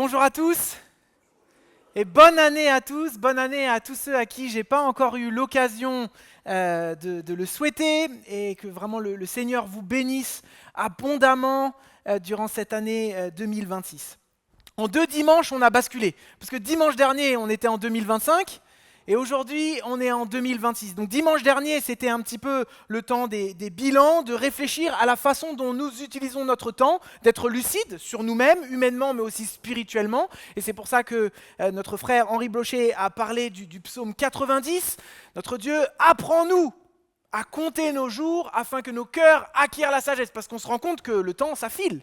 Bonjour à tous et bonne année à tous, bonne année à tous ceux à qui j'ai pas encore eu l'occasion de le souhaiter et que vraiment le Seigneur vous bénisse abondamment durant cette année 2026. En 2 dimanches, on a basculé, parce que dimanche dernier, on était en 2025, et aujourd'hui, on est en 2026. Donc dimanche dernier, c'était un petit peu le temps des bilans, de réfléchir à la façon dont nous utilisons notre temps, d'être lucide sur nous-mêmes, humainement, mais aussi spirituellement. Et c'est pour ça que notre frère Henri Blocher a parlé du psaume 90. Notre Dieu, apprends-nous à compter nos jours afin que nos cœurs acquièrent la sagesse, parce qu'on se rend compte que le temps, ça file.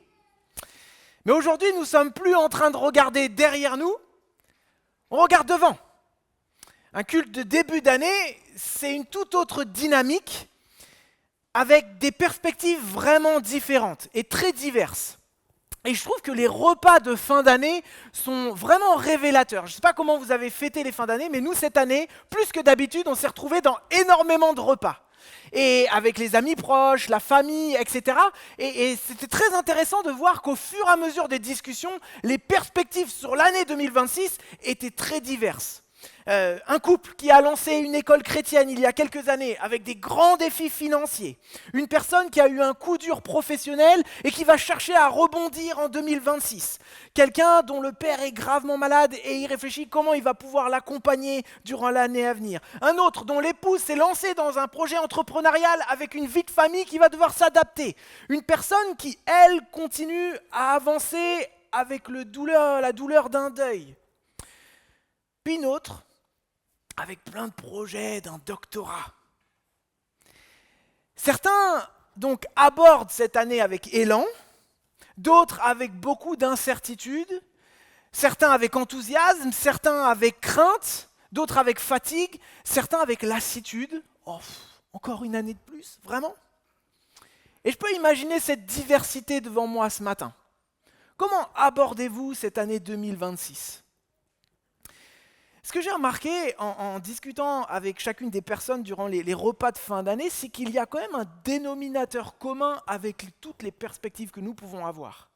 Mais aujourd'hui, nous ne sommes plus en train de regarder derrière nous, on regarde devant. Un culte de début d'année, c'est une toute autre dynamique avec des perspectives vraiment différentes et très diverses. Et je trouve que les repas de fin d'année sont vraiment révélateurs. Je ne sais pas comment vous avez fêté les fins d'année, mais nous, cette année, plus que d'habitude, on s'est retrouvés dans énormément de repas. Et avec les amis proches, la famille, etc. Et c'était très intéressant de voir qu'au fur et à mesure des discussions, les perspectives sur l'année 2026 étaient très diverses. Un couple qui a lancé une école chrétienne il y a quelques années avec des grands défis financiers. Une personne qui a eu un coup dur professionnel et qui va chercher à rebondir en 2026. Quelqu'un dont le père est gravement malade et il réfléchit comment il va pouvoir l'accompagner durant l'année à venir. Un autre dont l'épouse s'est lancée dans un projet entrepreneurial avec une vie de famille qui va devoir s'adapter. Une personne qui, elle, continue à avancer avec la douleur d'un deuil. Puis une autre, avec plein de projets d'un doctorat. Certains donc abordent cette année avec élan, d'autres avec beaucoup d'incertitude, certains avec enthousiasme, certains avec crainte, d'autres avec fatigue, certains avec lassitude. Oh, encore une année de plus, vraiment? Et je peux imaginer cette diversité devant moi ce matin. Comment abordez-vous cette année 2026 ? Ce que j'ai remarqué en discutant avec chacune des personnes durant les repas de fin d'année, c'est qu'il y a quand même un dénominateur commun avec toutes les perspectives que nous pouvons avoir.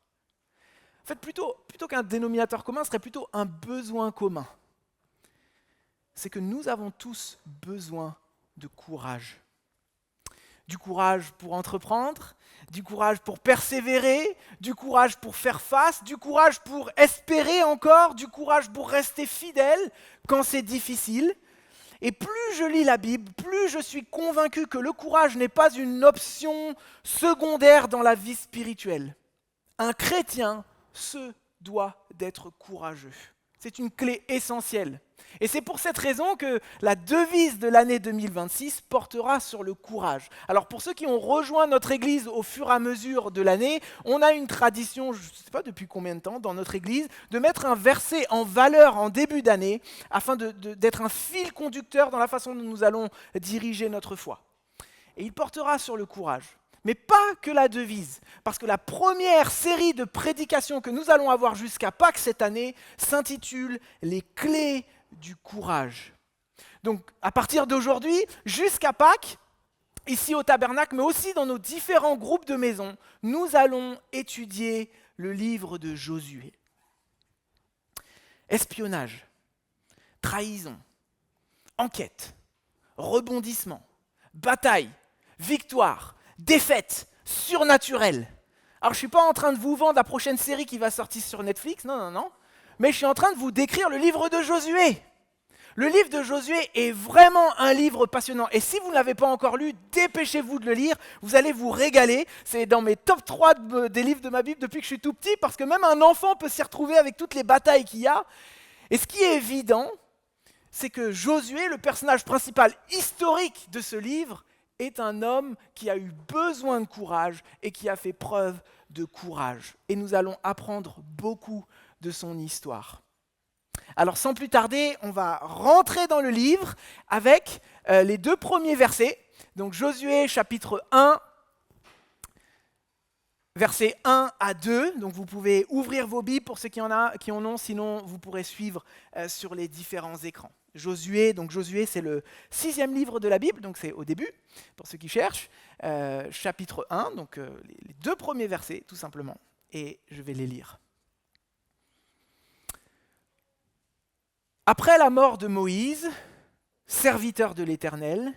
En fait, plutôt qu'un dénominateur commun, ce serait plutôt un besoin commun. C'est que nous avons tous besoin de courage. Du courage pour entreprendre, du courage pour persévérer, du courage pour faire face, du courage pour espérer encore, du courage pour rester fidèle quand c'est difficile. Et plus je lis la Bible, plus je suis convaincu que le courage n'est pas une option secondaire dans la vie spirituelle. Un chrétien se doit d'être courageux. C'est une clé essentielle. Et c'est pour cette raison que la devise de l'année 2026 portera sur le courage. Alors pour ceux qui ont rejoint notre église au fur et à mesure de l'année, on a une tradition, je ne sais pas depuis combien de temps dans notre église, de mettre un verset en valeur en début d'année afin d'être un fil conducteur dans la façon dont nous allons diriger notre foi. Et il portera sur le courage. Mais pas que la devise, parce que la première série de prédications que nous allons avoir jusqu'à Pâques cette année s'intitule « Les clés du courage ». Donc à partir d'aujourd'hui, jusqu'à Pâques, ici au Tabernacle, mais aussi dans nos différents groupes de maisons, nous allons étudier le livre de Josué. Espionnage, trahison, enquête, rebondissement, bataille, victoire, défaite, surnaturelle. Alors je ne suis pas en train de vous vendre la prochaine série qui va sortir sur Netflix, non. Mais je suis en train de vous décrire le livre de Josué. Le livre de Josué est vraiment un livre passionnant. Et si vous ne l'avez pas encore lu, dépêchez-vous de le lire. Vous allez vous régaler. C'est dans mes top 3 des livres de ma Bible depuis que je suis tout petit, parce que même un enfant peut s'y retrouver avec toutes les batailles qu'il y a. Et ce qui est évident, c'est que Josué, le personnage principal historique de ce livre, est un homme qui a eu besoin de courage et qui a fait preuve de courage. Et nous allons apprendre beaucoup de son histoire. Alors sans plus tarder, on va rentrer dans le livre avec les 2 premiers versets. Donc Josué chapitre 1, versets 1 à 2. Donc vous pouvez ouvrir vos Bibles pour ceux qui en ont, sinon vous pourrez suivre sur les différents écrans. Josué, c'est le 6e livre de la Bible, donc c'est au début, pour ceux qui cherchent, chapitre 1, donc les 2 premiers versets, tout simplement, et je vais les lire. Après la mort de Moïse, serviteur de l'Éternel,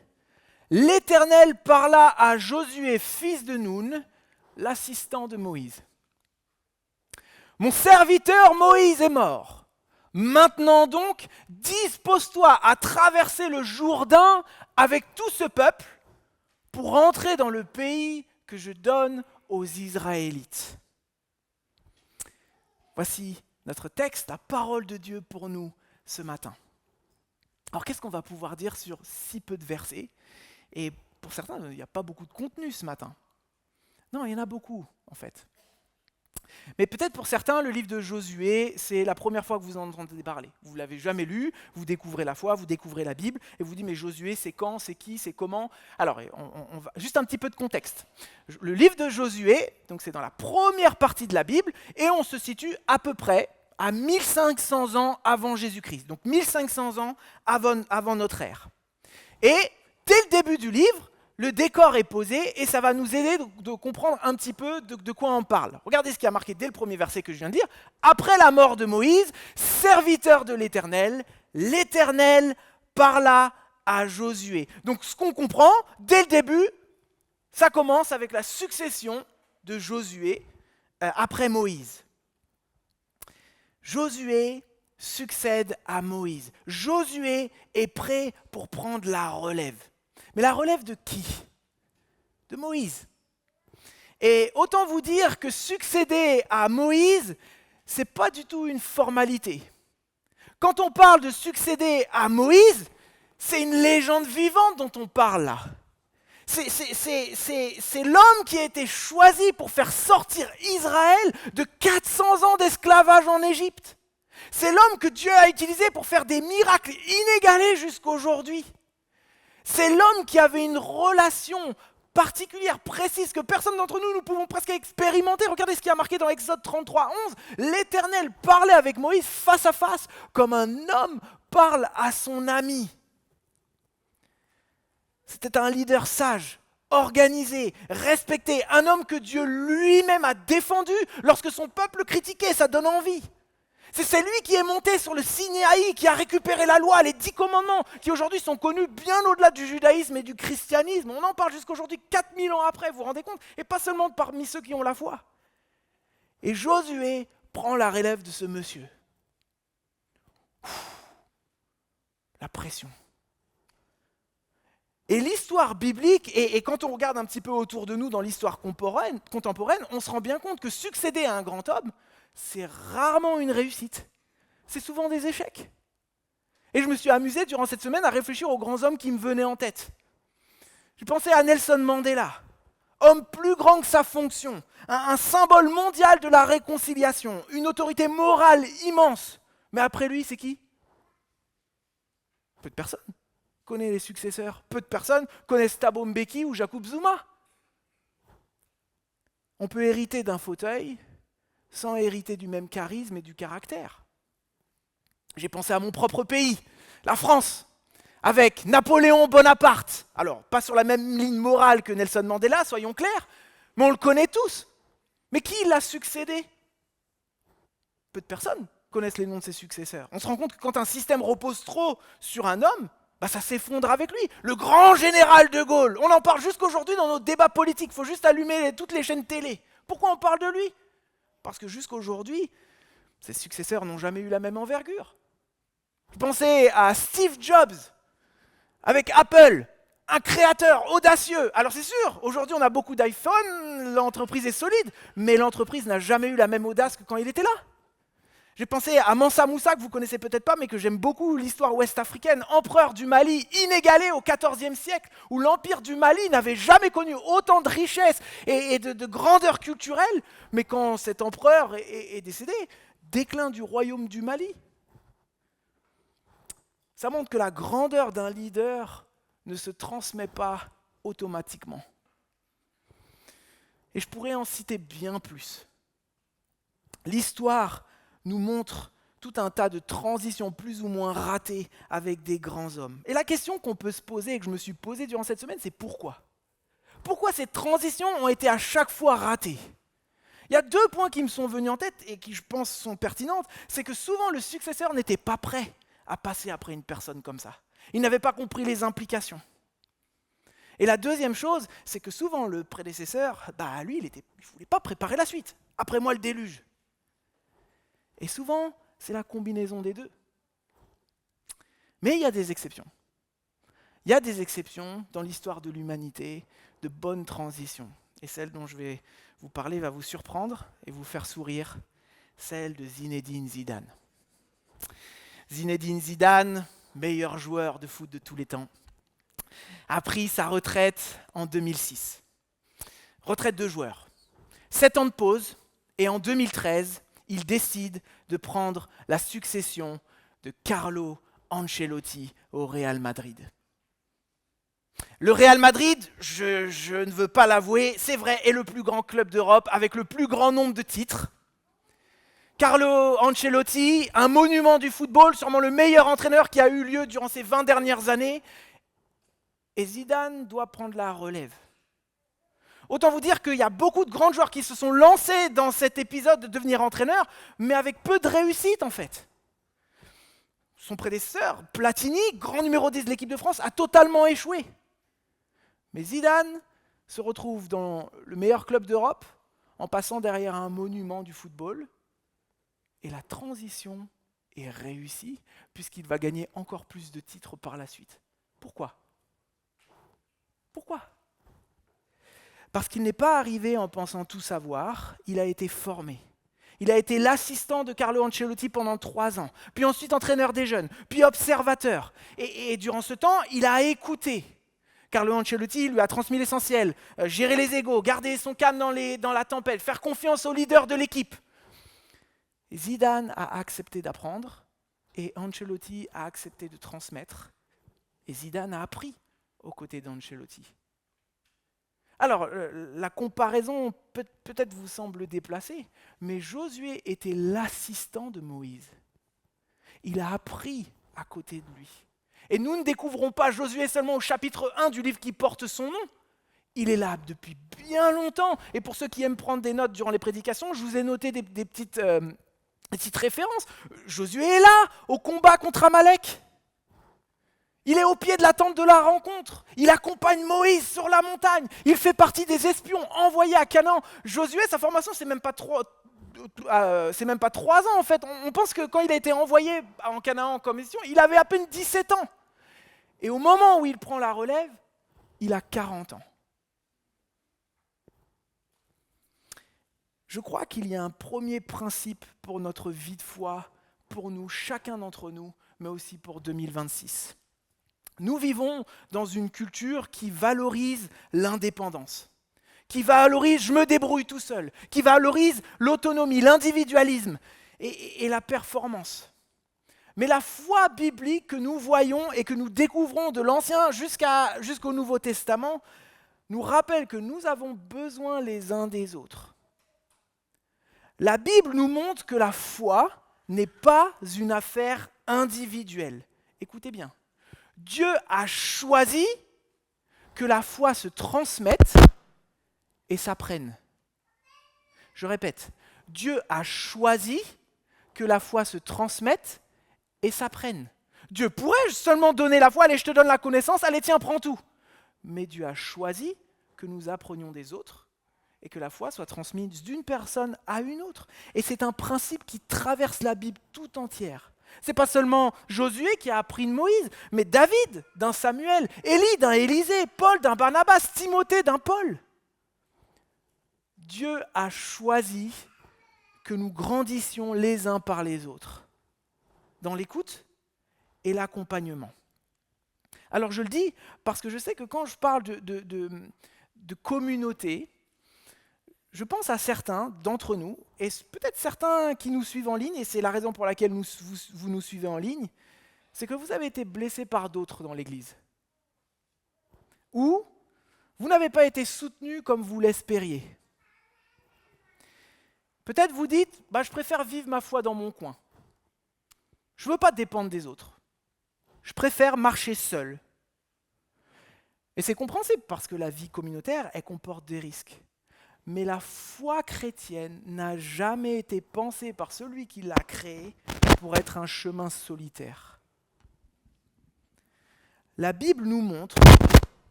l'Éternel parla à Josué, fils de Nun, l'assistant de Moïse. Mon serviteur Moïse est mort. Maintenant donc, dispose-toi à traverser le Jourdain avec tout ce peuple pour entrer dans le pays que je donne aux Israélites. Voici notre texte, la parole de Dieu pour nous ce matin. Alors qu'est-ce qu'on va pouvoir dire sur si peu de versets ? Et pour certains, il n'y a pas beaucoup de contenu ce matin. Non, il y en a beaucoup en fait. Mais peut-être pour certains, le livre de Josué, c'est la première fois que vous en entendez parler. Vous ne l'avez jamais lu, vous découvrez la foi, vous découvrez la Bible, et vous dites, mais Josué, c'est quand, c'est qui, c'est comment ? Alors, on va, juste un petit peu de contexte. Le livre de Josué, donc c'est dans la première partie de la Bible, et on se situe à peu près à 1500 ans avant Jésus-Christ. Donc 1500 ans avant notre ère. Et dès le début du livre, le décor est posé et ça va nous aider de comprendre un petit peu de quoi on parle. Regardez ce qui a marqué dès le premier verset que je viens de dire. Après la mort de Moïse, serviteur de l'Éternel, l'Éternel parla à Josué. Donc ce qu'on comprend, dès le début, ça commence avec la succession de Josué après Moïse. Josué succède à Moïse. Josué est prêt pour prendre la relève. Mais la relève de qui ? De Moïse. Et autant vous dire que succéder à Moïse, ce n'est pas du tout une formalité. Quand on parle de succéder à Moïse, c'est une légende vivante dont on parle là. C'est l'homme qui a été choisi pour faire sortir Israël de 400 ans d'esclavage en Égypte. C'est l'homme que Dieu a utilisé pour faire des miracles inégalés jusqu'à aujourd'hui. C'est l'homme qui avait une relation particulière, précise, que personne d'entre nous pouvons presque expérimenter. Regardez ce qui a marqué dans Exode 33, 11. L'Éternel parlait avec Moïse face à face, comme un homme parle à son ami. C'était un leader sage, organisé, respecté, un homme que Dieu lui-même a défendu lorsque son peuple critiquait, ça donne envie. C'est lui qui est monté sur le Sinaï, qui a récupéré la loi, les 10 commandements, qui aujourd'hui sont connus bien au-delà du judaïsme et du christianisme. On en parle jusqu'aujourd'hui, 4000 ans après, vous vous rendez compte ? Et pas seulement parmi ceux qui ont la foi. Et Josué prend la relève de ce monsieur. La pression. Et l'histoire biblique, et quand on regarde un petit peu autour de nous dans l'histoire contemporaine, on se rend bien compte que succéder à un grand homme, c'est rarement une réussite. C'est souvent des échecs. Et je me suis amusé durant cette semaine à réfléchir aux grands hommes qui me venaient en tête. J'ai pensé à Nelson Mandela, homme plus grand que sa fonction, un symbole mondial de la réconciliation, une autorité morale immense. Mais après lui, c'est qui ? Peu de personnes connaissent les successeurs. Peu de personnes connaissent Thabo Mbeki ou Jacob Zuma. On peut hériter d'un fauteuil sans hériter du même charisme et du caractère. J'ai pensé à mon propre pays, la France, avec Napoléon Bonaparte. Alors, pas sur la même ligne morale que Nelson Mandela, soyons clairs, mais on le connaît tous. Mais qui l'a succédé ? Peu de personnes connaissent les noms de ses successeurs. On se rend compte que quand un système repose trop sur un homme, ça s'effondre avec lui. Le grand général de Gaulle, on en parle jusqu'aujourd'hui dans nos débats politiques, il faut juste allumer toutes les chaînes télé. Pourquoi on parle de lui ? Parce que jusqu'aujourd'hui, ses successeurs n'ont jamais eu la même envergure. Je pensais à Steve Jobs, avec Apple, un créateur audacieux. Alors c'est sûr, aujourd'hui on a beaucoup d'iPhone, l'entreprise est solide, mais l'entreprise n'a jamais eu la même audace que quand il était là. J'ai pensé à Mansa Moussa, que vous ne connaissez peut-être pas, mais que j'aime beaucoup, l'histoire ouest-africaine, empereur du Mali, inégalé au XIVe siècle, où l'empire du Mali n'avait jamais connu autant de richesse et de grandeur culturelle, mais quand cet empereur est décédé, déclin du royaume du Mali. Ça montre que la grandeur d'un leader ne se transmet pas automatiquement. Et je pourrais en citer bien plus. L'histoire nous montre tout un tas de transitions plus ou moins ratées avec des grands hommes. Et la question qu'on peut se poser et que je me suis posée durant cette semaine, c'est pourquoi ? Pourquoi ces transitions ont été à chaque fois ratées ? Il y a 2 points qui me sont venus en tête et qui, je pense, sont pertinents. C'est que souvent, le successeur n'était pas prêt à passer après une personne comme ça. Il n'avait pas compris les implications. Et la deuxième chose, c'est que souvent le prédécesseur, lui, il ne voulait pas préparer la suite. Après moi, le déluge. Et souvent, c'est la combinaison des deux. Mais il y a des exceptions. Il y a des exceptions dans l'histoire de l'humanité, de bonnes transitions. Et celle dont je vais vous parler va vous surprendre et vous faire sourire, celle de Zinedine Zidane. Zinedine Zidane, meilleur joueur de foot de tous les temps, a pris sa retraite en 2006. Retraite de joueur. 7 ans de pause, et en 2013, il décide de prendre la succession de Carlo Ancelotti au Real Madrid. Le Real Madrid, je ne veux pas l'avouer, c'est vrai, est le plus grand club d'Europe avec le plus grand nombre de titres. Carlo Ancelotti, un monument du football, sûrement le meilleur entraîneur qui a eu lieu durant ces 20 dernières années. Et Zidane doit prendre la relève. Autant vous dire qu'il y a beaucoup de grands joueurs qui se sont lancés dans cet épisode de devenir entraîneur, mais avec peu de réussite en fait. Son prédécesseur, Platini, grand numéro 10 de l'équipe de France, a totalement échoué. Mais Zidane se retrouve dans le meilleur club d'Europe en passant derrière un monument du football. Et la transition est réussie puisqu'il va gagner encore plus de titres par la suite. Pourquoi ? Pourquoi ? Parce qu'il n'est pas arrivé en pensant tout savoir, il a été formé. Il a été l'assistant de Carlo Ancelotti pendant 3 ans, puis ensuite entraîneur des jeunes, puis observateur. Et durant ce temps, il a écouté. Carlo Ancelotti lui a transmis l'essentiel, gérer les égos, garder son calme dans la tempête, faire confiance au leader de l'équipe. Zidane a accepté d'apprendre et Ancelotti a accepté de transmettre. Et Zidane a appris aux côtés d'Ancelotti. Alors, la comparaison peut-être vous semble déplacée, mais Josué était l'assistant de Moïse. Il a appris à côté de lui. Et nous ne découvrons pas Josué seulement au chapitre 1 du livre qui porte son nom. Il est là depuis bien longtemps. Et pour ceux qui aiment prendre des notes durant les prédications, je vous ai noté des petites références. Josué est là, au combat contre Amalek. Il est au pied de la tente de la rencontre. Il accompagne Moïse sur la montagne. Il fait partie des espions envoyés à Canaan. Josué, sa formation, c'est même pas 3 ans en fait. On pense que quand il a été envoyé en Canaan comme mission, il avait à peine 17 ans. Et au moment où il prend la relève, il a 40 ans. Je crois qu'il y a un premier principe pour notre vie de foi, pour nous, chacun d'entre nous, mais aussi pour 2026. Nous vivons dans une culture qui valorise l'indépendance, qui valorise « je me débrouille tout seul », qui valorise l'autonomie, l'individualisme et la performance. Mais la foi biblique que nous voyons et que nous découvrons de l'Ancien jusqu'au Nouveau Testament nous rappelle que nous avons besoin les uns des autres. La Bible nous montre que la foi n'est pas une affaire individuelle. Écoutez bien. Dieu a choisi que la foi se transmette et s'apprenne. Je répète, Dieu a choisi que la foi se transmette et s'apprenne. Dieu pourrait seulement donner la foi, allez, je te donne la connaissance, allez, tiens, prends tout. Mais Dieu a choisi que nous apprenions des autres et que la foi soit transmise d'une personne à une autre. Et c'est un principe qui traverse la Bible tout entière. Ce n'est pas seulement Josué qui a appris de Moïse, mais David d'un Samuel, Élie d'un Élisée, Paul d'un Barnabas, Timothée d'un Paul. Dieu a choisi que nous grandissions les uns par les autres, dans l'écoute et l'accompagnement. Alors je le dis parce que je sais que quand je parle de communauté, je pense à certains d'entre nous, et peut-être certains qui nous suivent en ligne, et c'est la raison pour laquelle vous nous suivez en ligne, c'est que vous avez été blessés par d'autres dans l'Église. Ou vous n'avez pas été soutenus comme vous l'espériez. Peut-être vous dites, je préfère vivre ma foi dans mon coin. Je ne veux pas dépendre des autres. Je préfère marcher seul. Et c'est compréhensible parce que la vie communautaire, elle comporte des risques. Mais la foi chrétienne n'a jamais été pensée par celui qui l'a créée pour être un chemin solitaire. La Bible nous montre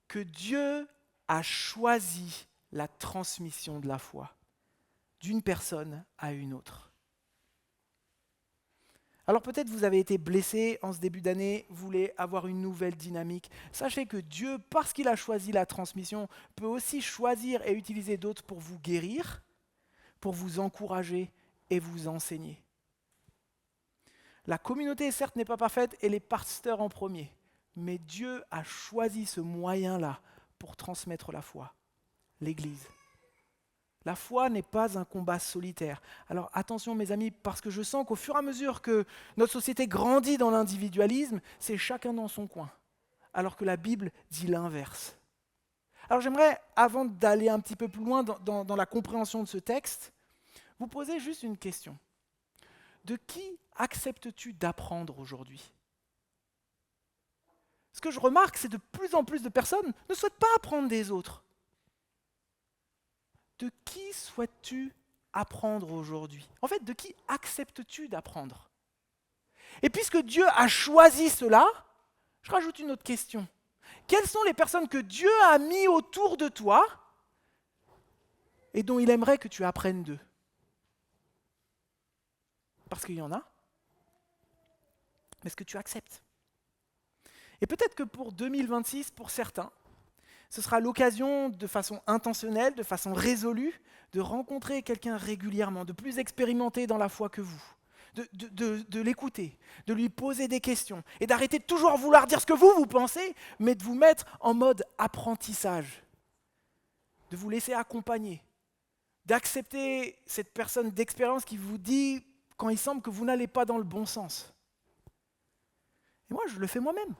que Dieu a choisi la transmission de la foi d'une personne à une autre. Alors peut-être vous avez été blessé en ce début d'année, vous voulez avoir une nouvelle dynamique. Sachez que Dieu, parce qu'il a choisi la transmission, peut aussi choisir et utiliser d'autres pour vous guérir, pour vous encourager et vous enseigner. La communauté, certes, n'est pas parfaite et les pasteurs en premier, mais Dieu a choisi ce moyen-là pour transmettre la foi, l'Église. La foi n'est pas un combat solitaire. Alors attention mes amis, parce que je sens qu'au fur et à mesure que notre société grandit dans l'individualisme, c'est chacun dans son coin, alors que la Bible dit l'inverse. Alors j'aimerais, avant d'aller un petit peu plus loin dans la compréhension de ce texte, vous poser juste une question. De qui acceptes-tu d'apprendre aujourd'hui ? Ce que je remarque, c'est de plus en plus de personnes ne souhaitent pas apprendre des autres. De qui souhaites-tu apprendre aujourd'hui ? En fait, de qui acceptes-tu d'apprendre ? Et puisque Dieu a choisi cela, je rajoute une autre question. Quelles sont les personnes que Dieu a mis autour de toi et dont il aimerait que tu apprennes d'eux ? Parce qu'il y en a. Mais est-ce que tu acceptes ? Et peut-être que pour 2026, pour certains, ce sera l'occasion de façon intentionnelle, de façon résolue, de rencontrer quelqu'un régulièrement, de plus expérimenter dans la foi que vous, de l'écouter, de lui poser des questions et d'arrêter de toujours vouloir dire ce que vous pensez, mais de vous mettre en mode apprentissage, de vous laisser accompagner, d'accepter cette personne d'expérience qui vous dit quand il semble que vous n'allez pas dans le bon sens. Et moi, je le fais moi-même.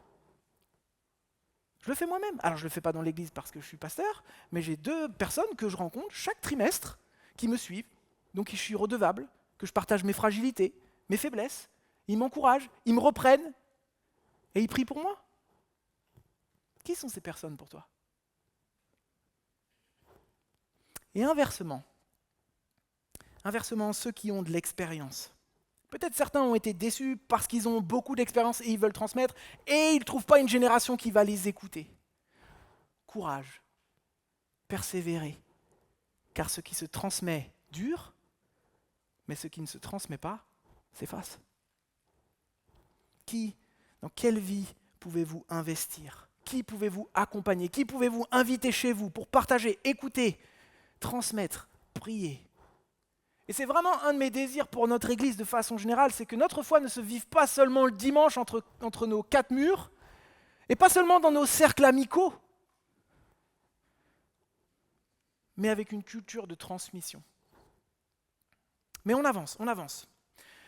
Je le fais moi-même. Alors je ne le fais pas dans l'église parce que je suis pasteur, mais j'ai 2 personnes que je rencontre chaque trimestre qui me suivent, donc je suis redevable, que je partage mes fragilités, mes faiblesses. Ils m'encouragent, ils me reprennent et ils prient pour moi. Qui sont ces personnes pour toi ? Et inversement, ceux qui ont de l'expérience. Peut-être certains ont été déçus parce qu'ils ont beaucoup d'expérience et ils veulent transmettre et ils ne trouvent pas une génération qui va les écouter. Courage, persévérez, car ce qui se transmet dure, mais ce qui ne se transmet pas s'efface. Dans quelle vie pouvez-vous investir ? Qui pouvez-vous accompagner ? Qui pouvez-vous inviter chez vous pour partager, écouter, transmettre, prier ? Et c'est vraiment un de mes désirs pour notre Église de façon générale, c'est que notre foi ne se vive pas seulement le dimanche entre nos 4 murs, et pas seulement dans nos cercles amicaux, mais avec une culture de transmission. Mais on avance.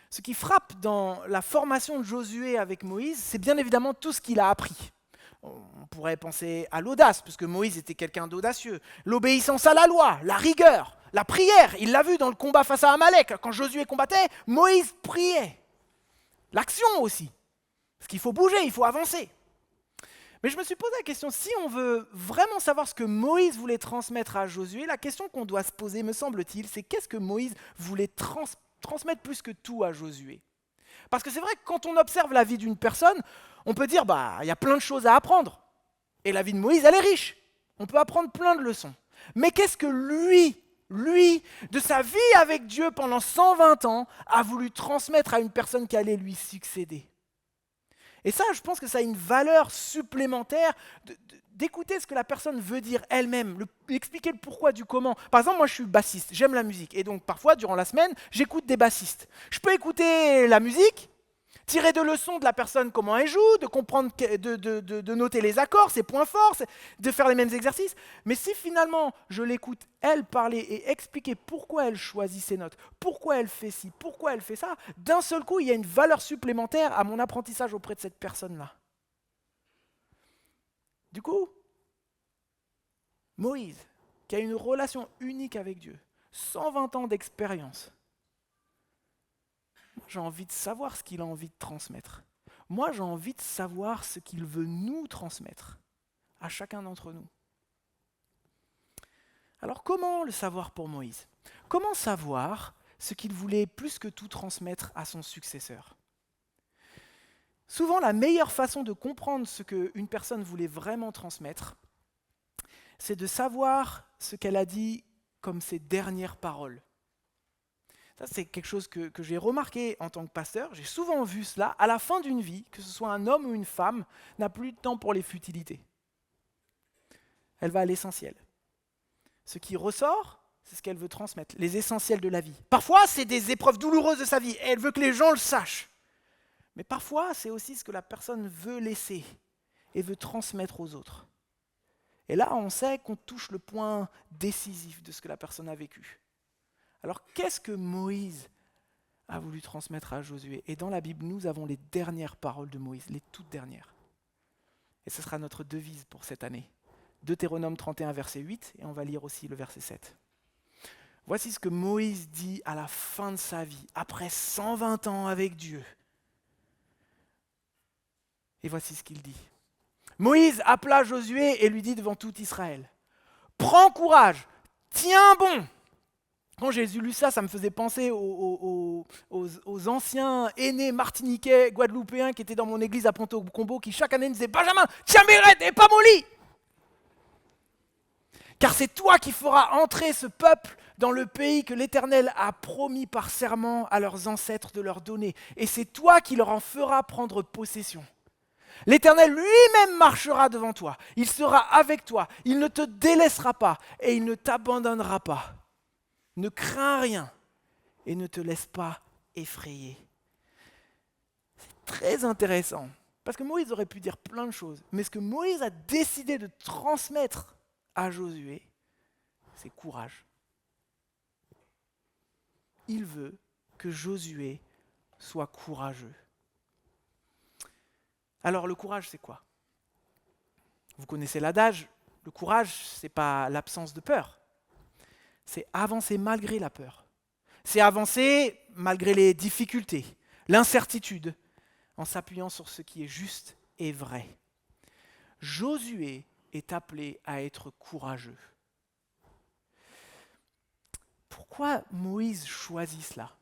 Ce qui frappe dans la formation de Josué avec Moïse, c'est bien évidemment tout ce qu'il a appris. On pourrait penser à l'audace, puisque Moïse était quelqu'un d'audacieux, l'obéissance à la loi, la rigueur, la prière, il l'a vu dans le combat face à Amalek, quand Josué combattait, Moïse priait. L'action aussi, parce qu'il faut bouger, il faut avancer. Mais je me suis posé la question, si on veut vraiment savoir ce que Moïse voulait transmettre à Josué, la question qu'on doit se poser, me semble-t-il, c'est qu'est-ce que Moïse voulait transmettre plus que tout à Josué ? Parce que c'est vrai que quand on observe la vie d'une personne, on peut dire, il y a plein de choses à apprendre. Et la vie de Moïse, elle est riche. On peut apprendre plein de leçons. Mais qu'est-ce que lui, de sa vie avec Dieu pendant 120 ans, a voulu transmettre à une personne qui allait lui succéder ? Et ça, je pense que ça a une valeur supplémentaire d'écouter ce que la personne veut dire elle-même, expliquer le pourquoi du comment. Par exemple, moi je suis bassiste, j'aime la musique, et donc parfois, durant la semaine, j'écoute des bassistes. Je peux écouter la musique, tirer de leçons de la personne, comment elle joue, de comprendre, de noter les accords, ses points forts, de faire les mêmes exercices. Mais si finalement je l'écoute, elle parler et expliquer pourquoi elle choisit ses notes, pourquoi elle fait ci, pourquoi elle fait ça, d'un seul coup, il y a une valeur supplémentaire à mon apprentissage auprès de cette personne-là. Du coup, Moïse, qui a une relation unique avec Dieu, 120 ans d'expérience, j'ai envie de savoir ce qu'il a envie de transmettre. Moi, j'ai envie de savoir ce qu'il veut nous transmettre, à chacun d'entre nous. Alors, comment le savoir pour Moïse ? Comment savoir ce qu'il voulait plus que tout transmettre à son successeur ? Souvent, la meilleure façon de comprendre ce qu'une personne voulait vraiment transmettre, c'est de savoir ce qu'elle a dit comme ses dernières paroles. Ça, c'est quelque chose que j'ai remarqué en tant que pasteur. J'ai souvent vu cela. À la fin d'une vie, que ce soit un homme ou une femme, n'a plus de temps pour les futilités. Elle va à l'essentiel. Ce qui ressort, c'est ce qu'elle veut transmettre, les essentiels de la vie. Parfois, c'est des épreuves douloureuses de sa vie, et elle veut que les gens le sachent. Mais parfois, c'est aussi ce que la personne veut laisser et veut transmettre aux autres. Et là, on sait qu'on touche le point décisif de ce que la personne a vécu. Alors, qu'est-ce que Moïse a voulu transmettre à Josué? Et dans la Bible, nous avons les dernières paroles de Moïse, les toutes dernières. Et ce sera notre devise pour cette année. Deutéronome 31, verset 8, et on va lire aussi le verset 7. Voici ce que Moïse dit à la fin de sa vie, après 120 ans avec Dieu. Et voici ce qu'il dit. Moïse appela Josué et lui dit devant tout Israël, « Prends courage, tiens bon !» Quand j'ai lu ça, ça me faisait penser aux anciens aînés martiniquais, guadeloupéens qui étaient dans mon église à Ponto-Combo, qui chaque année me disaient « Benjamin, tiens bien raide et pas molli !» Car c'est toi qui feras entrer ce peuple dans le pays que l'Éternel a promis par serment à leurs ancêtres de leur donner. Et c'est toi qui leur en feras prendre possession. L'Éternel lui-même marchera devant toi. Il sera avec toi. Il ne te délaissera pas et il ne t'abandonnera pas. Ne crains rien et ne te laisse pas effrayer. C'est très intéressant. Parce que Moïse aurait pu dire plein de choses. Mais ce que Moïse a décidé de transmettre à Josué, c'est courage. Il veut que Josué soit courageux. Alors le courage, c'est quoi? Vous connaissez l'adage, le courage, ce n'est pas l'absence de peur. C'est avancer malgré la peur. C'est avancer malgré les difficultés, l'incertitude, en s'appuyant sur ce qui est juste et vrai. Josué est appelé à être courageux. Pourquoi Moïse choisit cela?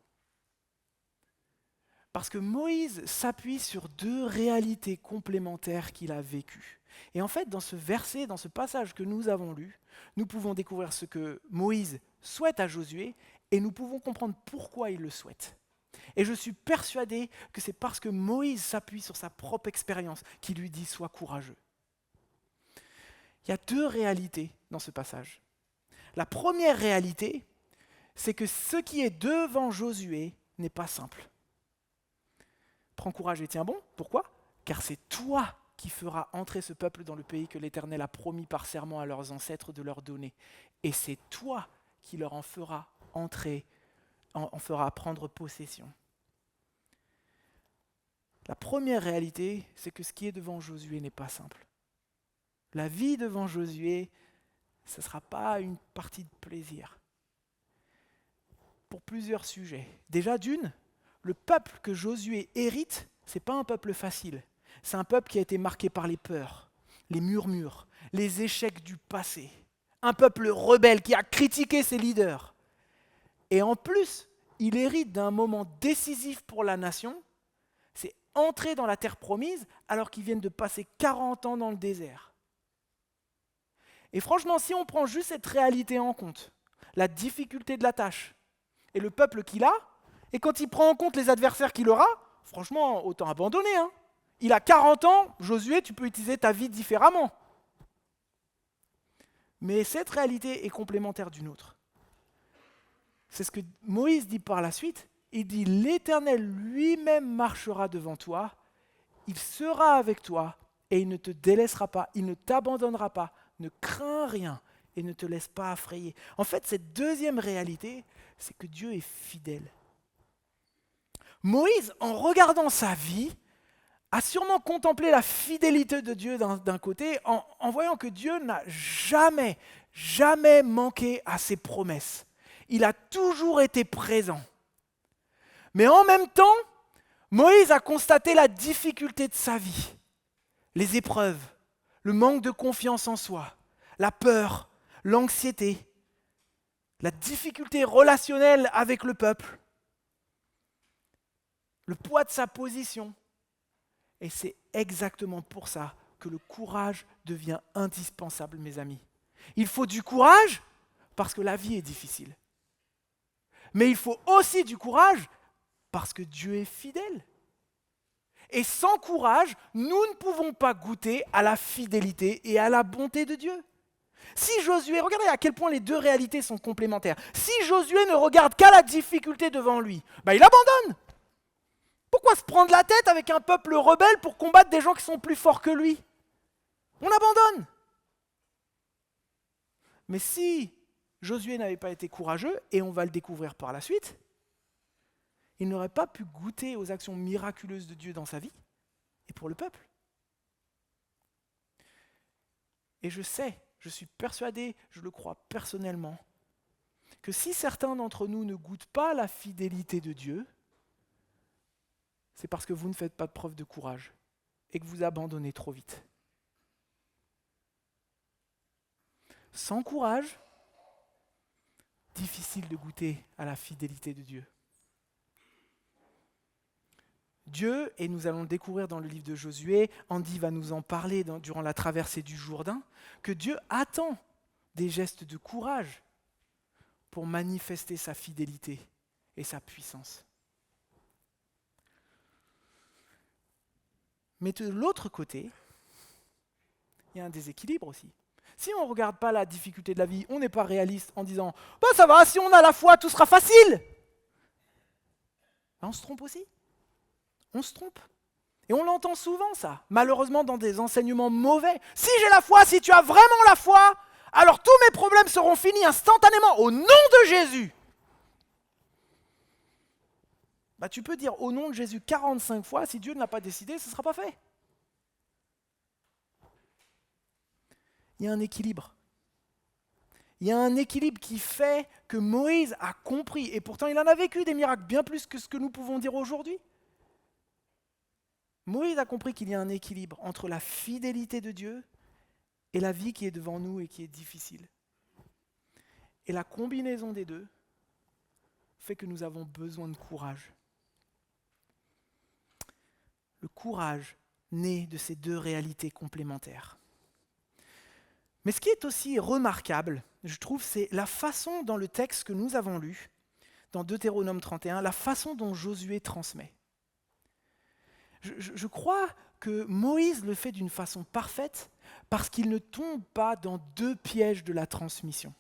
Parce que Moïse s'appuie sur deux réalités complémentaires qu'il a vécues. Et en fait, dans ce verset, dans ce passage que nous avons lu, nous pouvons découvrir ce que Moïse souhaite à Josué et nous pouvons comprendre pourquoi il le souhaite. Et je suis persuadé que c'est parce que Moïse s'appuie sur sa propre expérience qu'il lui dit « sois courageux ». Il y a deux réalités dans ce passage. La première réalité, c'est que ce qui est devant Josué n'est pas simple. Prends courage et tiens bon. Pourquoi? Car c'est toi qui feras entrer ce peuple dans le pays que l'Éternel a promis par serment à leurs ancêtres de leur donner. Et c'est toi qui leur en feras entrer, en fera prendre possession. La première réalité, c'est que ce qui est devant Josué n'est pas simple. La vie devant Josué, ce ne sera pas une partie de plaisir. Pour plusieurs sujets. Déjà d'une, le peuple que Josué hérite, ce n'est pas un peuple facile. C'est un peuple qui a été marqué par les peurs, les murmures, les échecs du passé. Un peuple rebelle qui a critiqué ses leaders. Et en plus, il hérite d'un moment décisif pour la nation, c'est entrer dans la terre promise alors qu'ils viennent de passer 40 ans dans le désert. Et franchement, si on prend juste cette réalité en compte, la difficulté de la tâche et le peuple qu'il a, et quand il prend en compte les adversaires qu'il aura, franchement, autant abandonner. Il a 40 ans, Josué, tu peux utiliser ta vie différemment. Mais cette réalité est complémentaire d'une autre. C'est ce que Moïse dit par la suite. Il dit, l'Éternel lui-même marchera devant toi, il sera avec toi et il ne te délaissera pas, il ne t'abandonnera pas, ne crains rien et ne te laisse pas effrayer. En fait, cette deuxième réalité, c'est que Dieu est fidèle. Moïse, en regardant sa vie, a sûrement contemplé la fidélité de Dieu d'un côté, en voyant que Dieu n'a jamais manqué à ses promesses. Il a toujours été présent. Mais en même temps, Moïse a constaté la difficulté de sa vie, les épreuves, le manque de confiance en soi, la peur, l'anxiété, la difficulté relationnelle avec le peuple, le poids de sa position. Et c'est exactement pour ça que le courage devient indispensable, mes amis. Il faut du courage parce que la vie est difficile. Mais il faut aussi du courage parce que Dieu est fidèle. Et sans courage, nous ne pouvons pas goûter à la fidélité et à la bonté de Dieu. Si Josué, regardez à quel point les deux réalités sont complémentaires. Si Josué ne regarde qu'à la difficulté devant lui, il abandonne. Pourquoi se prendre la tête avec un peuple rebelle pour combattre des gens qui sont plus forts que lui? On abandonne. Mais si Josué n'avait pas été courageux, et on va le découvrir par la suite, il n'aurait pas pu goûter aux actions miraculeuses de Dieu dans sa vie et pour le peuple. Et je suis persuadé, je le crois personnellement, que si certains d'entre nous ne goûtent pas la fidélité de Dieu, c'est parce que vous ne faites pas de preuve de courage et que vous abandonnez trop vite. Sans courage, difficile de goûter à la fidélité de Dieu. Dieu, et nous allons le découvrir dans le livre de Josué, Andy va nous en parler durant la traversée du Jourdain, que Dieu attend des gestes de courage pour manifester sa fidélité et sa puissance. Mais de l'autre côté, il y a un déséquilibre aussi. Si on ne regarde pas la difficulté de la vie, on n'est pas réaliste en disant « ça va, si on a la foi, tout sera facile !» On se trompe aussi. On se trompe. Et on l'entend souvent, ça, malheureusement dans des enseignements mauvais. Si j'ai la foi, si tu as vraiment la foi, alors tous mes problèmes seront finis instantanément, au nom de Jésus. Tu peux dire au nom de Jésus 45 fois, si Dieu ne l'a pas décidé, ce ne sera pas fait. Il y a un équilibre. Il y a un équilibre qui fait que Moïse a compris, et pourtant il en a vécu des miracles bien plus que ce que nous pouvons dire aujourd'hui. Moïse a compris qu'il y a un équilibre entre la fidélité de Dieu et la vie qui est devant nous et qui est difficile. Et la combinaison des deux fait que nous avons besoin de courage. Le courage naît de ces deux réalités complémentaires. Mais ce qui est aussi remarquable, je trouve, c'est la façon dans le texte que nous avons lu, dans Deutéronome 31, la façon dont Josué transmet. Je crois que Moïse le fait d'une façon parfaite parce qu'il ne tombe pas dans deux pièges de la transmission.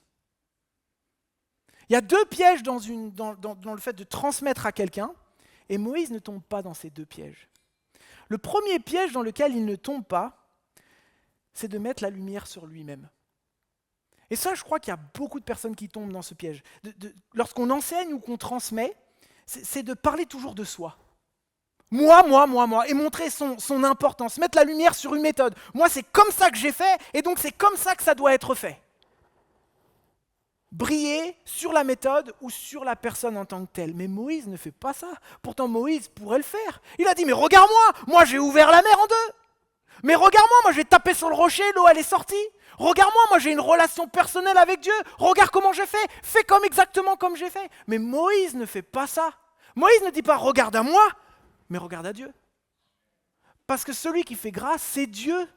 Il y a deux pièges dans le fait de transmettre à quelqu'un, et Moïse ne tombe pas dans ces deux pièges. Le premier piège dans lequel il ne tombe pas, c'est de mettre la lumière sur lui-même. Et ça, je crois qu'il y a beaucoup de personnes qui tombent dans ce piège. Lorsqu'on enseigne ou qu'on transmet, c'est de parler toujours de soi. Moi, et montrer son importance, mettre la lumière sur une méthode. Moi, c'est comme ça que j'ai fait, et donc c'est comme ça que ça doit être fait. Briller sur la méthode ou sur la personne en tant que telle. Mais Moïse ne fait pas ça. Pourtant, Moïse pourrait le faire. Il a dit, mais regarde-moi, moi j'ai ouvert la mer en deux. Mais regarde-moi, moi j'ai tapé sur le rocher, l'eau elle est sortie. Regarde-moi, moi j'ai une relation personnelle avec Dieu. Regarde comment j'ai fait. Fais exactement comme j'ai fait. Mais Moïse ne fait pas ça. Moïse ne dit pas, regarde à moi, mais regarde à Dieu. Parce que celui qui fait grâce, c'est Dieu.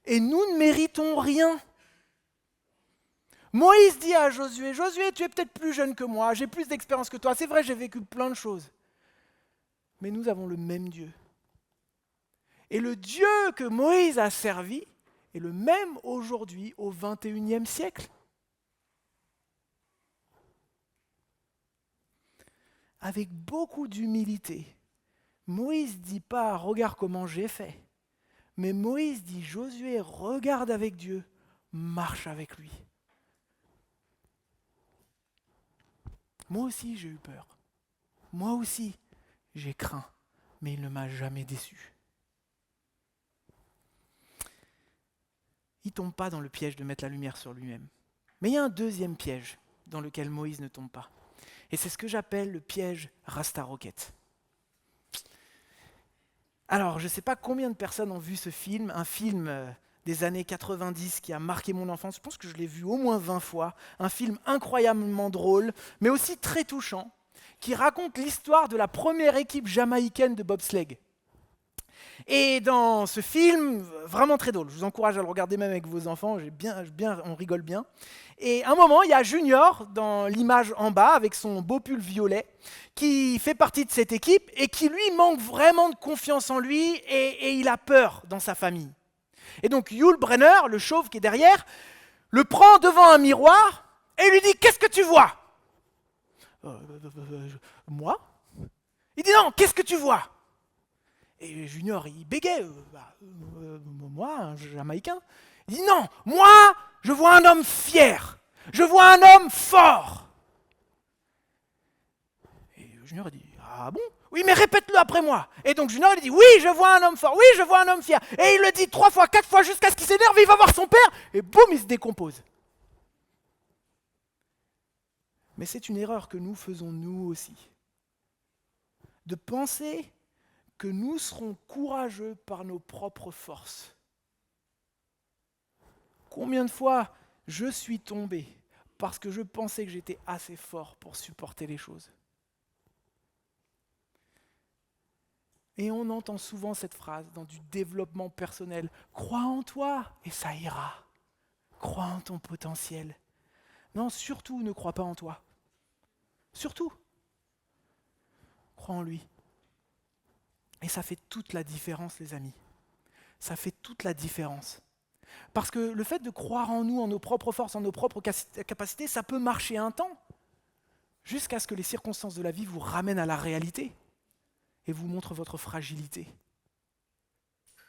Et nous ne méritons rien. Moïse dit à Josué, Josué, tu es peut-être plus jeune que moi, j'ai plus d'expérience que toi. C'est vrai, j'ai vécu plein de choses. Mais nous avons le même Dieu. Et le Dieu que Moïse a servi est le même aujourd'hui au XXIe siècle. Avec beaucoup d'humilité, Moïse ne dit pas « regarde comment j'ai fait », mais Moïse dit « Josué, regarde avec Dieu, marche avec lui ». Moi aussi j'ai eu peur, moi aussi j'ai craint, mais il ne m'a jamais déçu. Il ne tombe pas dans le piège de mettre la lumière sur lui-même. Mais il y a un deuxième piège dans lequel Moïse ne tombe pas. Et c'est ce que j'appelle le piège Rasta Rocket. Alors, je ne sais pas combien de personnes ont vu ce film, un film des années 90 qui a marqué mon enfance. Je pense que je l'ai vu au moins 20 fois. Un film incroyablement drôle, mais aussi très touchant, qui raconte l'histoire de la première équipe jamaïcaine de bobsleigh. Et dans ce film, vraiment très drôle, je vous encourage à le regarder même avec vos enfants, on rigole bien. Et à un moment, il y a Junior, dans l'image en bas, avec son beau pull violet, qui fait partie de cette équipe et qui lui manque vraiment de confiance en lui et il a peur dans sa famille. Et donc Yul Brynner, le chauve qui est derrière, le prend devant un miroir et lui dit « Qu'est-ce que tu vois ?» Moi ? Il dit « Non, qu'est-ce que tu vois ?» Et Junior, il bégaye, moi, un Jamaïcain. Il dit non, moi, je vois un homme fier, je vois un homme fort. Et Junior, il dit, ah bon ? Oui, mais répète-le après moi. Et donc Junior, il dit, oui, je vois un homme fort, oui, je vois un homme fier. Et il le dit 3 fois, 4 fois, jusqu'à ce qu'il s'énerve, il va voir son père, et boum, il se décompose. Mais c'est une erreur que nous faisons nous aussi. De penser que nous serons courageux par nos propres forces. Combien de fois je suis tombé parce que je pensais que j'étais assez fort pour supporter les choses. Et on entend souvent cette phrase dans du développement personnel. Crois en toi et ça ira. Crois en ton potentiel. Non, surtout ne crois pas en toi. Surtout. Crois en lui. Et ça fait toute la différence, les amis. Ça fait toute la différence. Parce que le fait de croire en nous, en nos propres forces, en nos propres capacités, ça peut marcher un temps, jusqu'à ce que les circonstances de la vie vous ramènent à la réalité et vous montrent votre fragilité.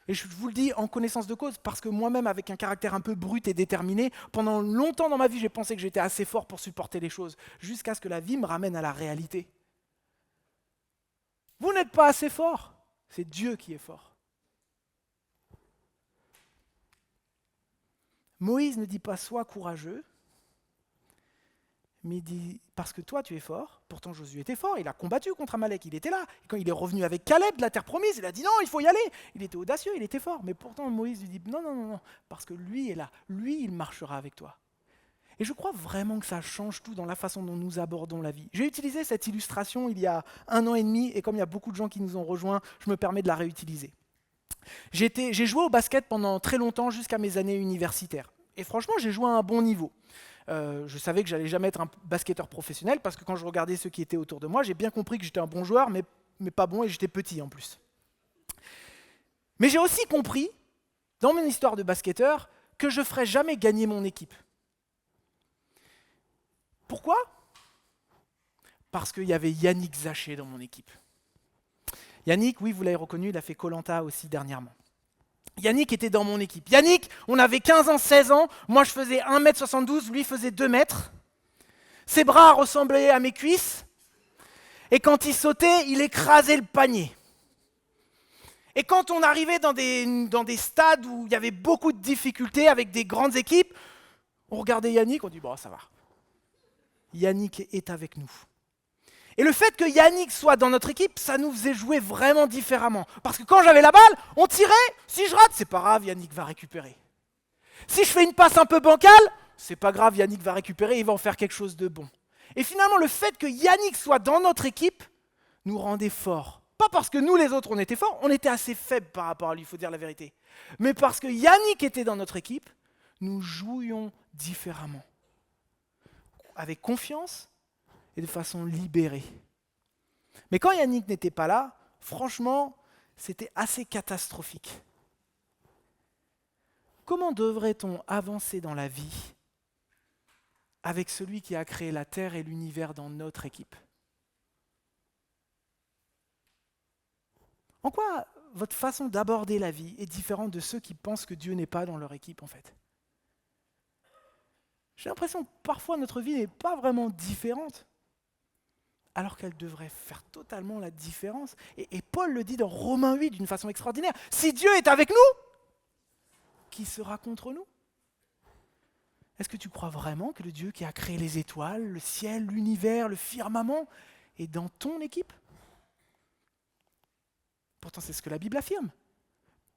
Et je vous le dis en connaissance de cause, parce que moi-même, avec un caractère un peu brut et déterminé, pendant longtemps dans ma vie, j'ai pensé que j'étais assez fort pour supporter les choses, jusqu'à ce que la vie me ramène à la réalité. Vous n'êtes pas assez fort, c'est Dieu qui est fort. Moïse ne dit pas « sois courageux », mais il dit « parce que toi tu es fort ». Pourtant Josué était fort, il a combattu contre Amalek, il était là. Et quand il est revenu avec Caleb de la terre promise, il a dit « non, il faut y aller ». Il était audacieux, il était fort. Mais pourtant Moïse lui dit « non, parce que lui est là, lui il marchera avec toi ». Et je crois vraiment que ça change tout dans la façon dont nous abordons la vie. J'ai utilisé cette illustration il y a 1 an et demi, et comme il y a beaucoup de gens qui nous ont rejoints, je me permets de la réutiliser. J'ai joué au basket pendant très longtemps, jusqu'à mes années universitaires. Et franchement, j'ai joué à un bon niveau. Je savais que j'allais jamais être un basketteur professionnel, parce que quand je regardais ceux qui étaient autour de moi, j'ai bien compris que j'étais un bon joueur, mais pas bon, et j'étais petit en plus. Mais j'ai aussi compris, dans mon histoire de basketteur, que je ne ferais jamais gagner mon équipe. Pourquoi ? Parce qu'il y avait Yannick Zaché dans mon équipe. Yannick, oui, vous l'avez reconnu, il a fait Koh-Lanta aussi dernièrement. Yannick était dans mon équipe. Yannick, on avait 15 ans, 16 ans, moi je faisais 1m72, lui faisait 2 mètres. Ses bras ressemblaient à mes cuisses, et quand il sautait, il écrasait le panier. Et quand on arrivait dans des stades où il y avait beaucoup de difficultés avec des grandes équipes, on regardait Yannick, on dit bon, ça va. Yannick est avec nous. Et le fait que Yannick soit dans notre équipe, ça nous faisait jouer vraiment différemment. Parce que quand j'avais la balle, on tirait, si je rate, c'est pas grave, Yannick va récupérer. Si je fais une passe un peu bancale, c'est pas grave, Yannick va récupérer, il va en faire quelque chose de bon. Et finalement, le fait que Yannick soit dans notre équipe nous rendait forts. Pas parce que nous, les autres, on était forts, on était assez faibles par rapport à lui, il faut dire la vérité. Mais parce que Yannick était dans notre équipe, nous jouions différemment. Avec confiance et de façon libérée. Mais quand Yannick n'était pas là, franchement, c'était assez catastrophique. Comment devrait-on avancer dans la vie avec celui qui a créé la terre et l'univers dans notre équipe ? En quoi votre façon d'aborder la vie est différente de ceux qui pensent que Dieu n'est pas dans leur équipe, en fait ? J'ai l'impression que parfois notre vie n'est pas vraiment différente, alors qu'elle devrait faire totalement la différence. Et Paul le dit dans Romains 8 d'une façon extraordinaire. Si Dieu est avec nous, qui sera contre nous ? Est-ce que tu crois vraiment que le Dieu qui a créé les étoiles, le ciel, l'univers, le firmament, est dans ton équipe ? Pourtant, c'est ce que la Bible affirme.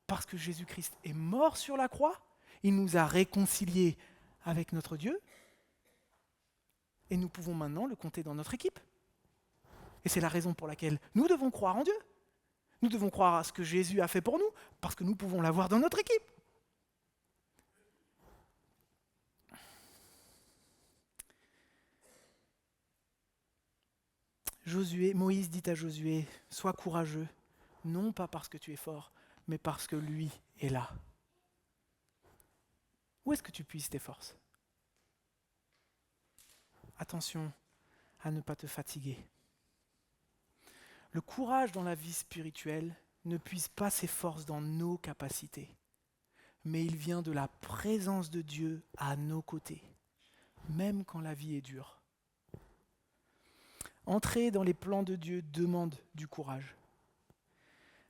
Parce que Jésus-Christ est mort sur la croix, il nous a réconciliés avec notre Dieu, et nous pouvons maintenant le compter dans notre équipe. Et c'est la raison pour laquelle nous devons croire en Dieu. Nous devons croire à ce que Jésus a fait pour nous, parce que nous pouvons l'avoir dans notre équipe. Moïse dit à Josué, sois courageux, non pas parce que tu es fort, mais parce que lui est là. Où est-ce que tu puises tes forces? Attention à ne pas te fatiguer. Le courage dans la vie spirituelle ne puise pas ses forces dans nos capacités, mais il vient de la présence de Dieu à nos côtés, même quand la vie est dure. Entrer dans les plans de Dieu demande du courage.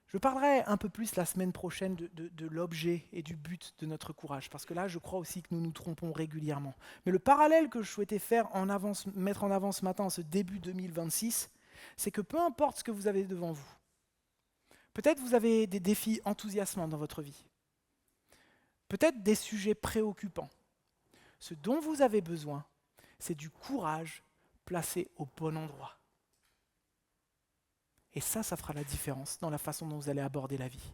Je parlerai un peu plus la semaine prochaine de l'objet et du but de notre courage, parce que là, je crois aussi que nous nous trompons régulièrement. Mais le parallèle que je souhaitais mettre en avant ce matin, en ce début 2026, c'est que peu importe ce que vous avez devant vous, peut-être vous avez des défis enthousiasmants dans votre vie, peut-être des sujets préoccupants. Ce dont vous avez besoin, c'est du courage placé au bon endroit. Et ça fera la différence dans la façon dont vous allez aborder la vie.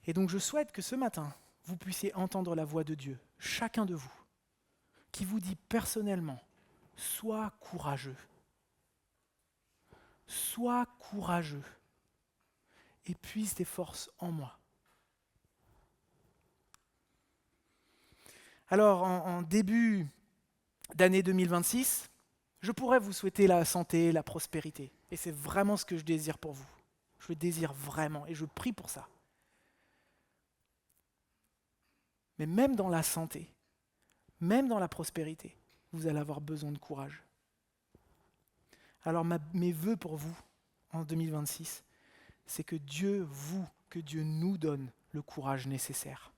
Et donc je souhaite que ce matin, vous puissiez entendre la voix de Dieu, chacun de vous, qui vous dit personnellement, sois courageux. Sois courageux et puise tes forces en moi. Alors, en début d'année 2026, je pourrais vous souhaiter la santé, la prospérité. Et c'est vraiment ce que je désire pour vous. Je le désire vraiment et je prie pour ça. Mais même dans la santé, même dans la prospérité, vous allez avoir besoin de courage. Alors mes vœux pour vous en 2026, c'est que Dieu nous donne le courage nécessaire.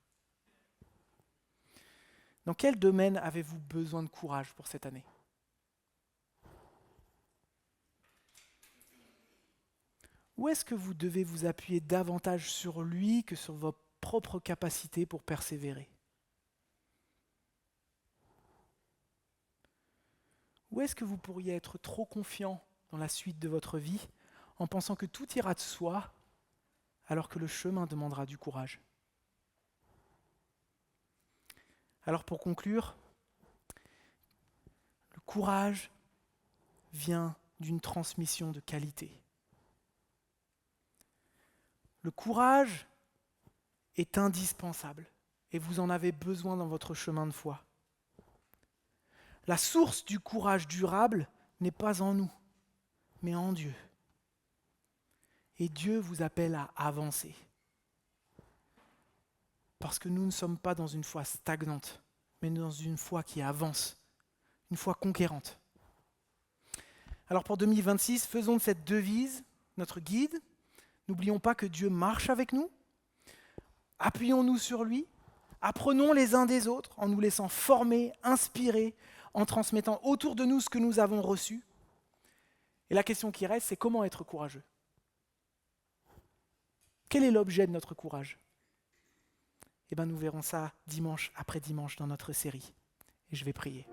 Dans quel domaine avez-vous besoin de courage pour cette année? Où est-ce que vous devez vous appuyer davantage sur lui que sur vos propres capacités pour persévérer? Où est-ce que vous pourriez être trop confiant dans la suite de votre vie en pensant que tout ira de soi alors que le chemin demandera du courage? Alors pour conclure, le courage vient d'une transmission de qualité. Le courage est indispensable et vous en avez besoin dans votre chemin de foi. La source du courage durable n'est pas en nous, mais en Dieu. Et Dieu vous appelle à avancer. Parce que nous ne sommes pas dans une foi stagnante, mais dans une foi qui avance, une foi conquérante. Alors pour 2026, faisons de cette devise notre guide. N'oublions pas que Dieu marche avec nous. Appuyons-nous sur lui. Apprenons les uns des autres en nous laissant former, inspirer, en transmettant autour de nous ce que nous avons reçu. Et la question qui reste, c'est comment être courageux? Quel est l'objet de notre courage? Eh bien, nous verrons ça dimanche après dimanche dans notre série. Et je vais prier.